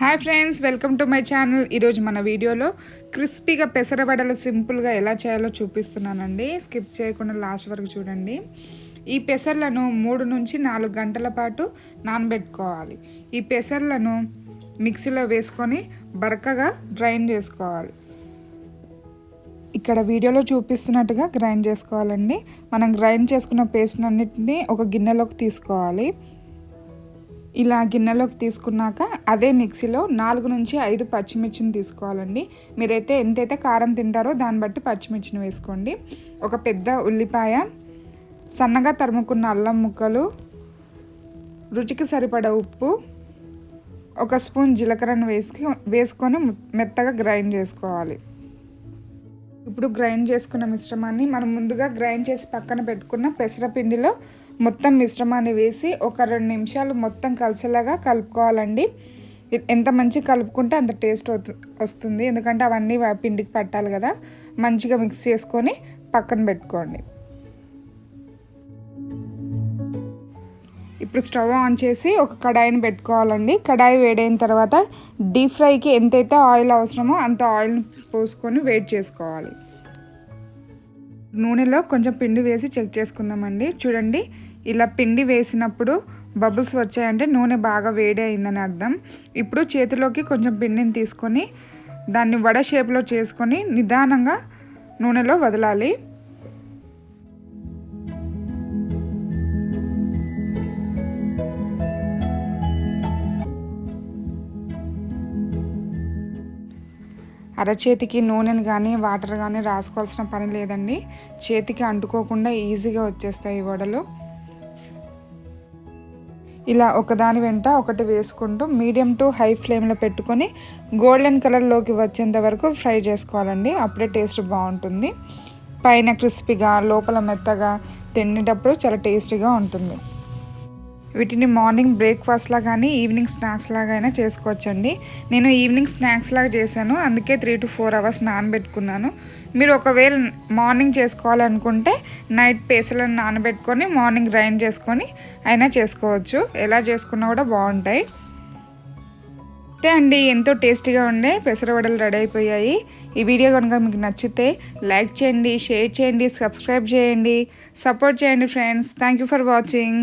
Hi friends, welcome to my channel. ఈరోజు మన వీడియోలో క్రిస్పీగా పెసరవడలు సింపుల్గా ఎలా చేయాలో చూపిస్తున్నానండి. స్కిప్ చేయకుండా లాస్ట్ వరకు చూడండి. ఈ పెసర్లను 3 నుంచి 4 గంటల పాటు నానబెట్టుకోవాలి. ఈ పెసర్లను మిక్సీలో వేసుకొని బరకగా గ్రైండ్ చేసుకోవాలి. ఇక్కడ వీడియోలో చూపిస్తున్నట్టుగా గ్రైండ్ చేసుకోవాలండి. మనం గ్రైండ్ చేసుకున్న పేస్ట్ అన్నిటిని ఒక గిన్నెలోకి తీసుకోవాలి. ఇలా గిన్నెలోకి తీసుకున్నాక అదే మిక్సీలో 4 నుంచి 5 పచ్చిమిర్చిని తీసుకోవాలండి. మీరైతే ఎంతైతే కారం తింటారో దాన్ని బట్టి పచ్చిమిర్చిని వేసుకోండి. ఒక పెద్ద ఉల్లిపాయ, సన్నగా తరుముకున్న అల్లం ముక్కలు, రుచికి సరిపడా ఉప్పు, 1 స్పూన్ జీలకర్రను వేసుకొని మెత్తగా గ్రైండ్ చేసుకోవాలి. ఇప్పుడు గ్రైండ్ చేసుకున్న మిశ్రమాన్ని మనం ముందుగా గ్రైండ్ చేసి పక్కన పెట్టుకున్న పెసరపిండిలో మొత్తం మిశ్రమాన్ని వేసి ఒక 2 నిమిషాలు మొత్తం కలిసేలాగా కలుపుకోవాలండి. ఎంత మంచిగా కలుపుకుంటే అంత టేస్ట్ వస్తుంది, ఎందుకంటే అవన్నీ పిండికి పట్టాలి కదా. మంచిగా మిక్స్ చేసుకొని పక్కన పెట్టుకోండి. ఇప్పుడు స్టవ్ ఆన్ చేసి ఒక కడాయిని పెట్టుకోవాలండి. కడాయి వేడైన తర్వాత డీప్ ఫ్రైకి ఎంతైతే ఆయిల్ అవసరమో అంత ఆయిల్ని పోసుకొని వేడి చేసుకోవాలి. నూనెలో కొంచెం పిండి వేసి చెక్ చేసుకుందామండి. చూడండి, ఇలా పిండి వేసినప్పుడు బబుల్స్ వచ్చాయంటే నూనె బాగా వేడి అయిందని అర్థం. ఇప్పుడు చేతిలోకి కొంచెం పిండిని తీసుకొని దాన్ని వడ షేప్లో చేసుకొని నిదానంగా నూనెలో వదలాలి. అరచేతికి నూనెను కానీ వాటర్ కానీ రాసుకోవాల్సిన పని లేదండి. చేతికి అంటుకోకుండా ఈజీగా వచ్చేస్తాయి ఈ వడలు. ఇలా ఒకదాని వెంట ఒకటి వేసుకుంటూ మీడియం టు హై ఫ్లేమ్లో పెట్టుకొని గోల్డెన్ కలర్లోకి వచ్చేంత వరకు ఫ్రై చేసుకోవాలండి. అప్పుడే టేస్ట్ బాగుంటుంది. పైన క్రిస్పీగా లోపల మెత్తగా తినేటప్పుడు చాలా టేస్టీగా ఉంటుంది. వీటిని మార్నింగ్ బ్రేక్ఫాస్ట్లా కానీ ఈవినింగ్ స్నాక్స్ లాగా అయినా చేసుకోవచ్చండి. నేను ఈవినింగ్ స్నాక్స్ లాగా చేశాను, అందుకే 3 to 4 అవర్స్ నానబెట్టుకున్నాను. మీరు ఒకవేళ మార్నింగ్ చేసుకోవాలనుకుంటే నైట్ పెసలను నానబెట్టుకొని మార్నింగ్ గ్రైండ్ చేసుకొని అయినా చేసుకోవచ్చు. ఎలా చేసుకున్నా కూడా బాగుంటాయి. అంతే అండి, ఎంతో టేస్టీగా ఉండే పెసరవడలు రెడీ అయిపోయాయి. ఈ వీడియో కనుక మీకు నచ్చితే లైక్ చేయండి, షేర్ చేయండి, సబ్స్క్రైబ్ చేయండి, సపోర్ట్ చేయండి friends. Thank you for watching.